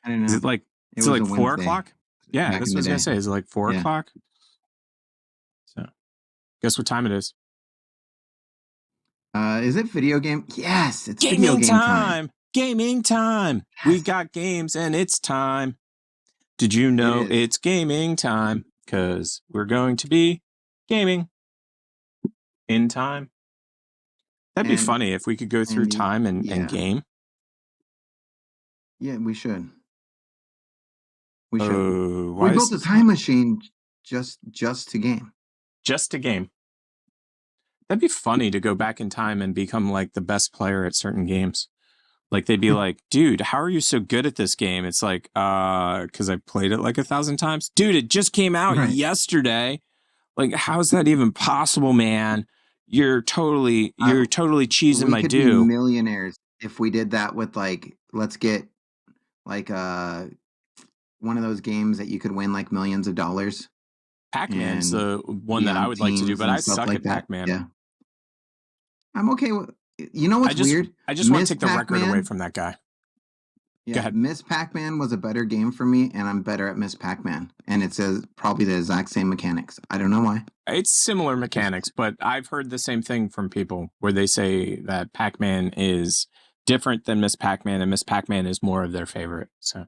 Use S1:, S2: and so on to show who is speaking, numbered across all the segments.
S1: I don't
S2: Is
S1: know.
S2: it like
S1: It was a
S2: 4
S1: Wednesday
S2: o'clock? Yeah,
S1: back
S2: that's
S1: in
S2: what I
S1: the
S2: was gonna
S1: day.
S2: say. Is it like 4
S1: Yeah.
S2: o'clock? So, guess what time it is?
S1: Is it video game? Yes, it's video
S2: Gaming
S1: game time.
S2: Gaming time. We
S1: Yes.
S2: got games and it's time. Did you know
S1: is.
S2: it's gaming time? Because we're going to be gaming in time. That'd be
S1: And-
S2: funny if we could go through time and
S1: yeah.
S2: game.
S1: Yeah, we should. We should.
S2: Oh,
S1: We built a time machine just to game.
S2: Just to game. That'd be funny to go back in time and become like the best player at certain games. Like they'd be like, dude, how are you so good at this game? It's like, because I played it like 1,000 times. Dude, it just came out yesterday. Like, how's that even possible, man? You're totally cheesing my due.
S1: We could be millionaires if we did that with like, let's get like one of those games that you could win like millions of dollars.
S2: Pac-Man's the one that I would like to do, but I suck at Pac-Man.
S1: Yeah. I'm okay with, you know what's weird?
S2: I just want to take the record away from that guy.
S1: Yeah,
S2: Go ahead.
S1: Miss Pac-Man was a better game for me, and I'm better at Miss Pac-Man. And it says probably the exact same mechanics. I don't know why.
S2: It's similar mechanics, but I've heard the same thing from people where they say that Pac-Man is different than Miss Pac-Man, and Miss Pac-Man is more of their favorite. So,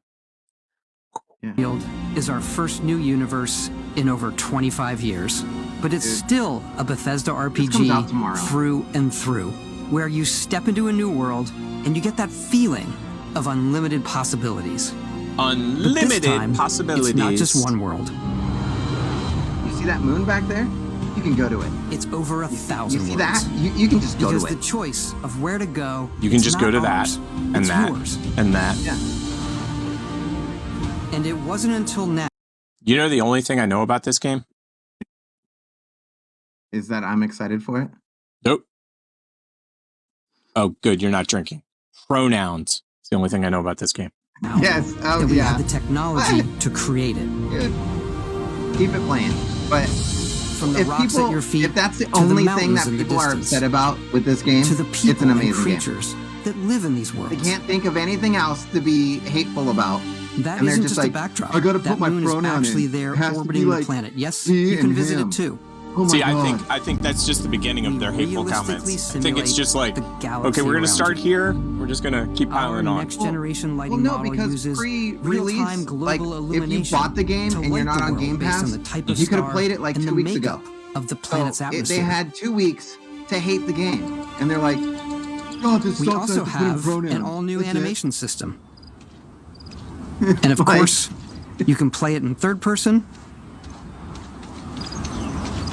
S3: Starfield is our first new universe in over 25 years, but it's still a Bethesda RPG through and through, where you step into a new world and you get that feeling of unlimited possibilities.
S2: Unlimited possibilities.
S3: It's not just one world.
S1: You see that moon back there? You can go to it.
S3: It's over 1,000
S1: worlds. You see
S3: worlds.
S1: that? You can just go to it.
S3: Because the choice of where to go,
S2: you can just go to that and that
S3: yours.
S2: and that.
S1: Yeah.
S3: And it wasn't until now.
S2: You know the only thing I know about this game?
S1: Is that I'm excited for it?
S2: Nope. Oh, good. You're not drinking. Pronouns. It's the only thing I know about this game.
S1: Yes. Oh,
S3: that we have the technology to create it.
S1: Good. Keep it playing. But
S3: from the rocks at your feet,
S1: if that's the only thing that people are upset about with this game,
S3: to the people
S1: it's an amazing
S3: and creatures that live in these worlds.
S1: They can't think of anything else to be hateful about.
S3: That
S1: and
S3: isn't
S1: just
S3: like,
S1: a
S3: backdrop.
S1: I gotta put
S3: that
S1: my
S3: moon
S1: pronoun
S3: is actually
S1: in.
S3: there orbiting the planet. Yes, you can visit it too.
S1: Oh
S2: See, I think that's just the beginning of their hateful comments. I think it's just like, okay, we're gonna start here. We're just gonna keep piling on.
S3: Next generation lighting model
S1: because
S3: uses
S1: pre-release, like if you bought the game and you're not on Game Pass, you could have played it like 2 weeks ago.
S3: Of the planet's atmosphere.
S1: They had 2 weeks to hate the game, and they're like, "Oh, this
S3: we
S1: sucks."
S3: also have an all-new animation system, and of course, you can play it in third person.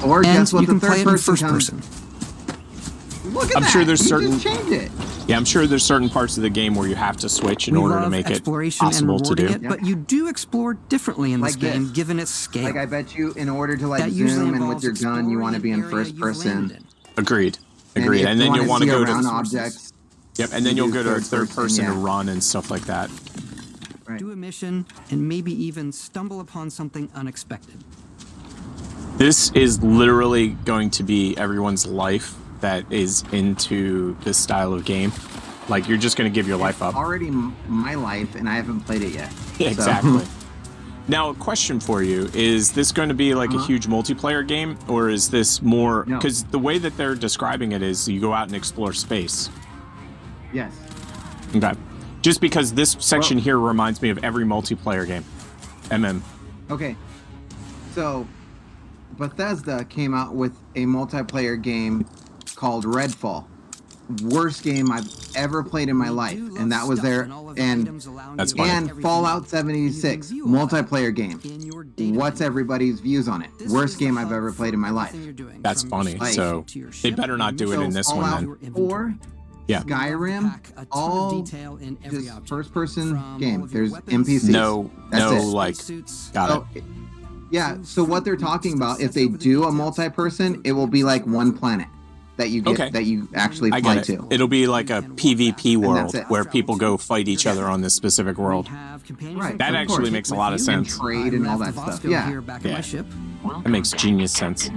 S1: Or guess what?
S3: You can
S1: the
S3: play it in
S1: first
S3: person.
S1: Look at
S2: I'm sure there's certain.
S1: Just change it.
S2: Yeah, I'm sure there's certain parts of the game where you have to switch in order to make it possible to do.
S3: But you do explore differently in this game, given its scale.
S1: Like I bet you, in order to like zoom and with your gun, you want to be in first person.
S2: Agreed. And then you'll want to go to
S1: objects.
S2: Yep, and then you'll go to third person to run and stuff like that.
S1: Right.
S3: Do a mission and maybe even stumble upon something unexpected.
S2: This is literally going to be everyone's life that is into this style of game. Like, you're just going to give your life up.
S1: Already my life, and I haven't played it yet.
S2: Yeah, exactly. Now, a question for you. Is this going to be like a huge multiplayer game, or is this more... Because the way that they're describing it is you go out and explore space.
S1: Yes.
S2: Okay. Just because this section here reminds me of every multiplayer game.
S1: Okay. So, Bethesda came out with a multiplayer game called Redfall. Worst game I've ever played in my life, and that was there. And
S2: that's funny.
S1: And Fallout 76 multiplayer game. What's everybody's views on it? Worst game I've ever played in my life.
S2: That's funny. So they better not do it in this one then.
S1: Or Skyrim, all just first-person game. There's NPCs.
S2: No, like, got it.
S1: Yeah, so what they're talking about, if they do a multi-person, it will be like one planet that you get that you actually fly to.
S2: It'll be like a PvP world where people go fight each other on this specific world.
S1: Right.
S2: That actually makes a lot of sense.
S1: Trade and all that stuff. Yeah.
S2: That makes genius sense.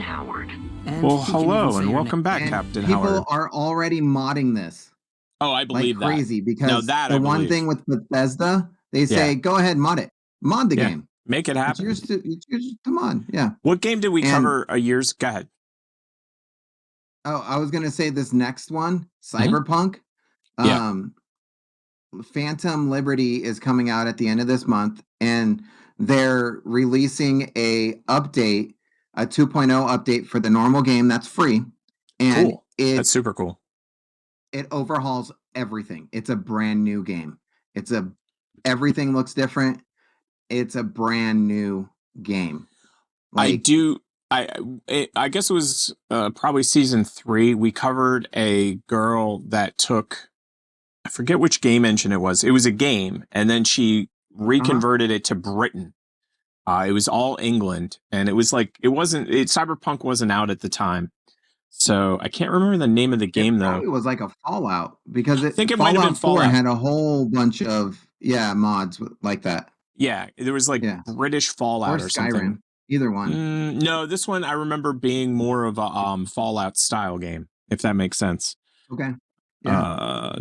S2: Well, hello and welcome back, Captain Howard.
S1: People are already modding this.
S2: Oh, I believe
S1: like crazy
S2: that.
S1: because the one thing with Bethesda, They say, go ahead, mod it. Mod the
S2: Yeah.
S1: game.
S2: Make it happen.
S1: It's yours to mod. Yeah.
S2: What game did we cover a year's? Go ahead.
S1: Oh, I was gonna say this next one, Cyberpunk. Phantom Liberty is coming out at the end of this month, and they're releasing a update, a 2.0 update for the normal game that's free. And
S2: cool. That's super cool.
S1: It overhauls everything. It's a brand new game. Everything looks different. It's a brand new game.
S2: I guess it was probably season 3. We covered a girl that took, I forget which game engine it was. It was a game, and then she reconverted it to Britain. It was all England, and it was like Cyberpunk wasn't out at the time, so I can't remember the name of the game though.
S1: It was like a Fallout, because
S2: I think it might have been Fallout.
S1: 4 had a whole bunch of mods like that.
S2: Yeah, there was British Fallout or something.
S1: Either one.
S2: No, this one I remember being more of a Fallout style game, if that makes sense.
S1: Okay.
S2: Yeah.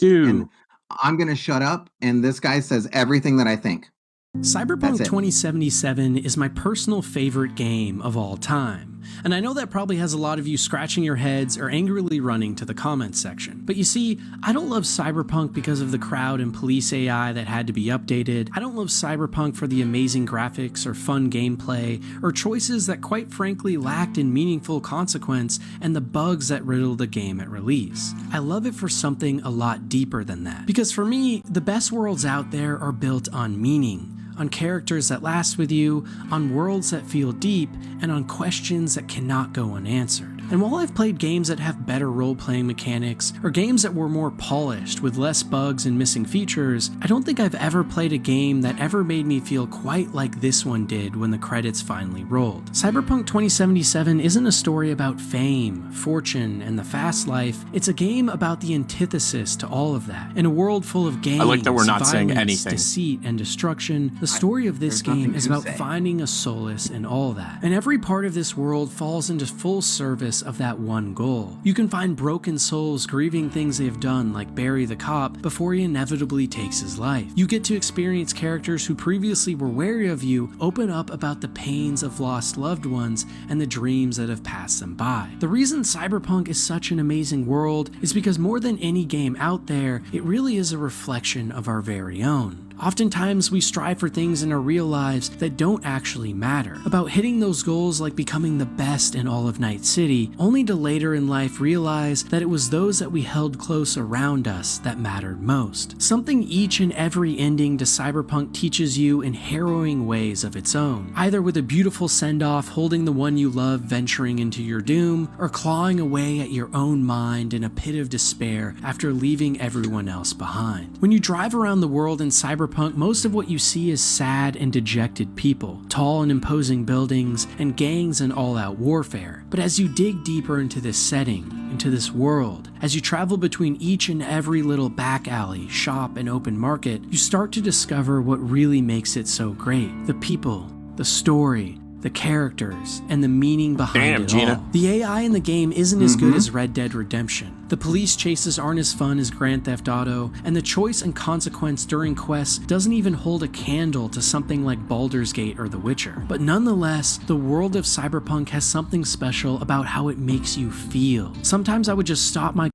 S1: And I'm gonna shut up, and this guy says everything that I think.
S4: Cyberpunk 2077 is my personal favorite game of all time, and I know that probably has a lot of you scratching your heads or angrily running to the comments section. But you see, I don't love Cyberpunk because of the crowd and police AI that had to be updated. I don't love Cyberpunk for the amazing graphics or fun gameplay, or choices that quite frankly lacked in meaningful consequence and the bugs that riddled the game at release. I love it for something a lot deeper than that. Because for me, the best worlds out there are built on meaning, on characters that last with you, on worlds that feel deep, and on questions that cannot go unanswered. And while I've played games that have better role-playing mechanics, or games that were more polished with less bugs and missing features, I don't think I've ever played a game that ever made me feel quite like this one did when the credits finally rolled. Cyberpunk 2077 isn't a story about fame, fortune, and the fast life. It's a game about the antithesis to all of that. In a world full of gangs,
S2: I like that we're not saying
S4: violence,
S2: anything.
S4: deceit, and destruction, the story of this game is about finding a solace in all that. And every part of this world falls into full service of that one goal. You can find broken souls grieving things they have done, like Barry the cop, before he inevitably takes his life. You get to experience characters who previously were wary of you open up about the pains of lost loved ones and the dreams that have passed them by. The reason Cyberpunk is such an amazing world is because more than any game out there, it really is a reflection of our very own. Oftentimes, we strive for things in our real lives that don't actually matter, about hitting those goals like becoming the best in all of Night City, only to later in life realize that it was those that we held close around us that mattered most. Something each and every ending to Cyberpunk teaches you in harrowing ways of its own, either with a beautiful send-off holding the one you love venturing into your doom, or clawing away at your own mind in a pit of despair after leaving everyone else behind. When you drive around the world in Cyberpunk, most of what you see is sad and dejected people, tall and imposing buildings, and gangs and all-out warfare. But as you dig deeper into this setting, into this world, as you travel between each and every little back alley, shop, and open market, you start to discover what really makes it so great. The people, the story, the characters, and the meaning behind it all. The AI in the game isn't as good as Red Dead Redemption. The police chases aren't as fun as Grand Theft Auto, and the choice and consequence during quests doesn't even hold a candle to something like Baldur's Gate or The Witcher. But nonetheless, the world of Cyberpunk has something special about how it makes you feel. Sometimes I would just stop my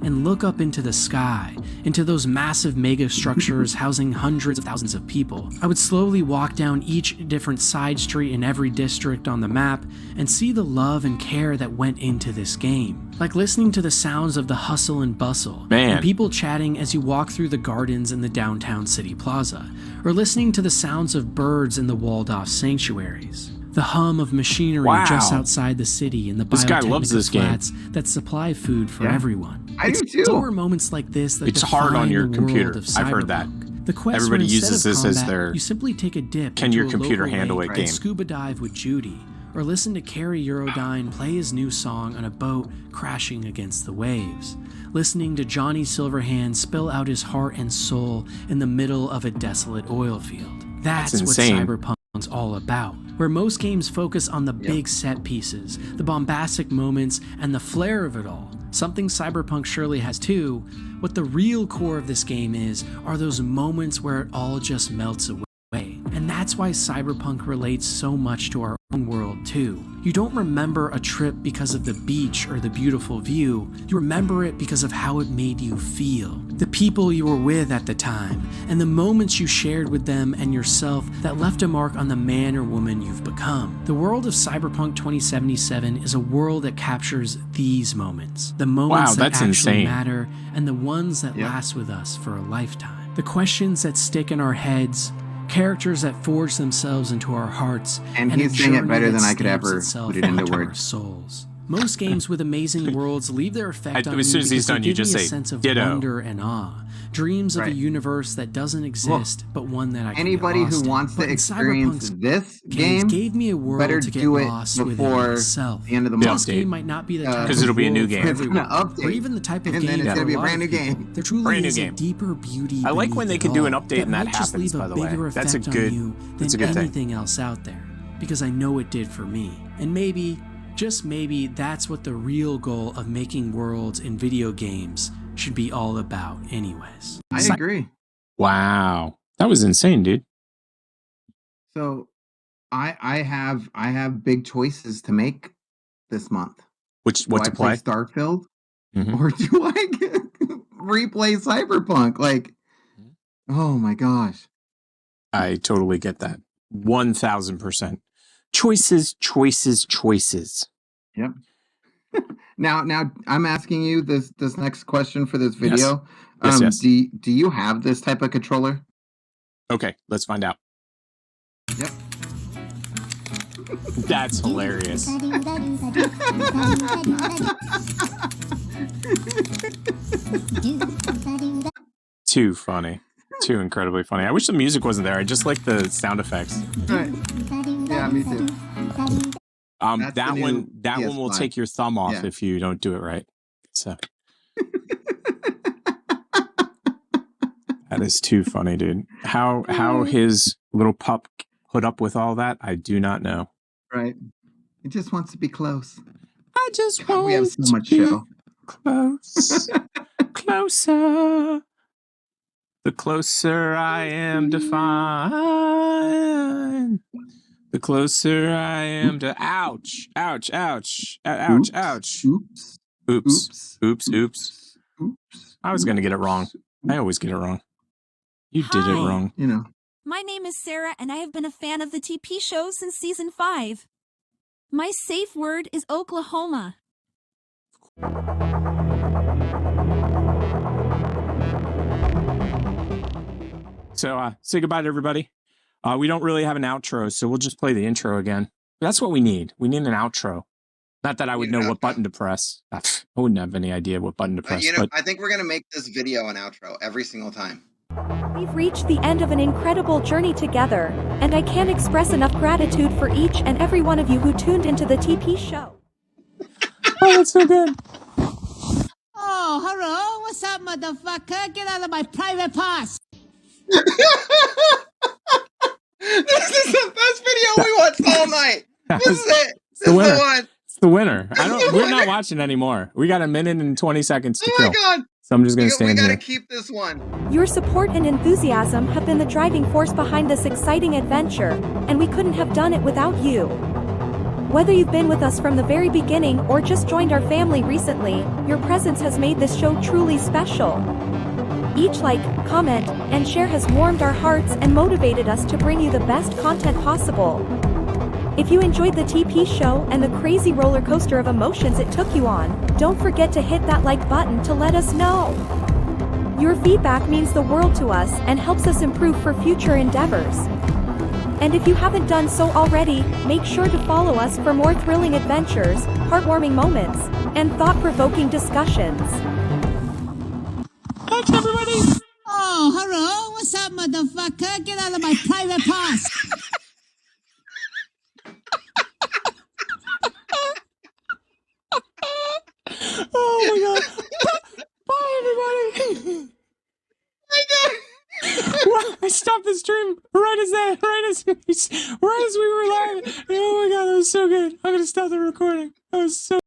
S4: and look up into the sky, into those massive mega structures housing hundreds of thousands of people. I would slowly walk down each different side street in every district on the map and see the love and care that went into this game. Like listening to the sounds of the hustle and bustle, and people chatting as you walk through the gardens in the downtown city plaza, or listening to the sounds of birds in the walled-off sanctuaries. The hum of machinery just outside the city and the biotechnical flats that supply food for everyone.
S1: I do too.
S4: Slower moments like this that
S2: it's hard on your computer. I've heard that.
S4: The quest
S2: everybody
S4: where
S2: uses this
S4: combat,
S2: as their.
S4: You simply take a dip
S2: Can your computer handle it? Game.
S4: Scuba dive with Judy, or listen to Carrie Eurodyne play his new song on a boat crashing against the waves. Listening to Johnny Silverhand spill out his heart and soul in the middle of a desolate oil field. That's what Cyberpunk's all about. Where most games focus on the big set pieces, the bombastic moments, and the flair of it all, something Cyberpunk surely has too, what the real core of this game are those moments where it all just melts away. And that's why Cyberpunk relates so much to our own world too. You don't remember a trip because of the beach or the beautiful view, you remember it because of how it made you feel. The people you were with at the time, and the moments you shared with them and yourself that left a mark on the man or woman you've become. The world of Cyberpunk 2077 is a world that captures these moments. The moments that actually matter, and the ones that last with us for a lifetime. The questions that stick in our heads, characters that forge themselves into our hearts,
S1: and he's saying it better than I could ever put it into words.
S4: Souls. Most games with amazing worlds leave their effect on me
S2: as soon as he's done, you just say,
S4: a sense of
S2: ditto.
S4: wonder and awe. Dreams of a universe that doesn't exist, but one that I can
S1: anybody
S4: get lost
S1: who wants
S4: in.
S1: to experience this game
S4: gave me a world
S1: better
S4: to get
S1: do it
S4: lost
S1: before
S4: itself.
S1: the end of the
S4: This
S1: month.
S4: game might not be the type
S2: because it'll be a new game.
S1: It's gonna update,
S4: or even the type of
S1: and
S4: game
S1: then it's
S4: for
S1: gonna be a
S4: lot
S1: brand new
S4: of people.
S1: game.
S4: There truly
S2: Brand new
S4: is a
S2: game.
S4: deeper beauty.
S2: I like when they can do an update and that
S4: might just
S2: happens,
S4: leave
S2: by
S4: a
S2: the way.
S4: bigger
S2: That's a
S4: effect
S2: good,
S4: on you
S2: that's a
S4: than
S2: good thing.
S4: anything else out there, because I know it did for me. And maybe, just maybe, that's what the real goal of making worlds in video games should be all about anyways.
S1: I agree.
S2: Wow. That was insane, dude.
S1: So I have big choices to make this month.
S2: What to play?
S1: Starfield, or do I replay Cyberpunk? Like, oh my gosh.
S2: I totally get that. 1000%. Choices, choices, choices.
S1: Yep. Now I'm asking you this next question for this video.
S2: Yes.
S1: Do you have this type of controller?
S2: Okay, let's find out.
S1: Yep.
S2: That's hilarious. Too funny. Too incredibly funny. I wish the music wasn't there. I just like the sound effects.
S1: Right. Yeah, me too.
S2: That one will take your thumb off if you don't do it right. So that is too funny, dude. How his little pup put up with all that, I do not know.
S1: Right. It just wants to be close.
S2: I just want
S1: we have so much
S2: to be
S1: show.
S2: Close. Closer. The closer I am to find, the closer I am to ouch, ouch, ouch, ouch, ouch.
S1: Oops.
S2: Oops. Oops. Oops.
S1: Oops.
S2: I was going to get it wrong. I always get it wrong. You did it wrong.
S1: You know.
S5: My name is Sarah, and I have been a fan of the TP show since season 5. My safe word is Oklahoma.
S2: So say goodbye to everybody. We don't really have an outro, so we'll just play the intro again. That's what we need. We need an outro. Not that I would know what button to press. I wouldn't have any idea what button to press. But
S6: I think we're going to make this video an outro every single time.
S7: We've reached the end of an incredible journey together, and I can't express enough gratitude for each and every one of you who tuned into the TP show.
S2: Oh, that's so good.
S8: Oh, hello. What's up, motherfucker? Get out of my private parts.
S6: This is the best video we watched all night. This is it. This is the one.
S2: It's the winner. We're not watching anymore. We got 1 minute and 20 seconds to kill.
S6: Oh my god.
S2: So I'm just going to stand
S6: We
S2: here.
S6: gotta keep this one.
S7: Your support and enthusiasm have been the driving force behind this exciting adventure, and we couldn't have done it without you. Whether you've been with us from the very beginning or just joined our family recently, your presence has made this show truly special. Each like, comment, and share has warmed our hearts and motivated us to bring you the best content possible. If you enjoyed the TP show and the crazy roller coaster of emotions it took you on, don't forget to hit that like button to let us know. Your feedback means the world to us and helps us improve for future endeavors. And if you haven't done so already, make sure to follow us for more thrilling adventures, heartwarming moments, and thought-provoking discussions.
S2: Thanks, everybody.
S8: Oh, hello. What's up, motherfucker? Get out of my private parts.
S2: Oh my god. Bye, everybody. I stopped the stream right as we were live. Oh my god, that was so good. I'm gonna stop the recording. That was so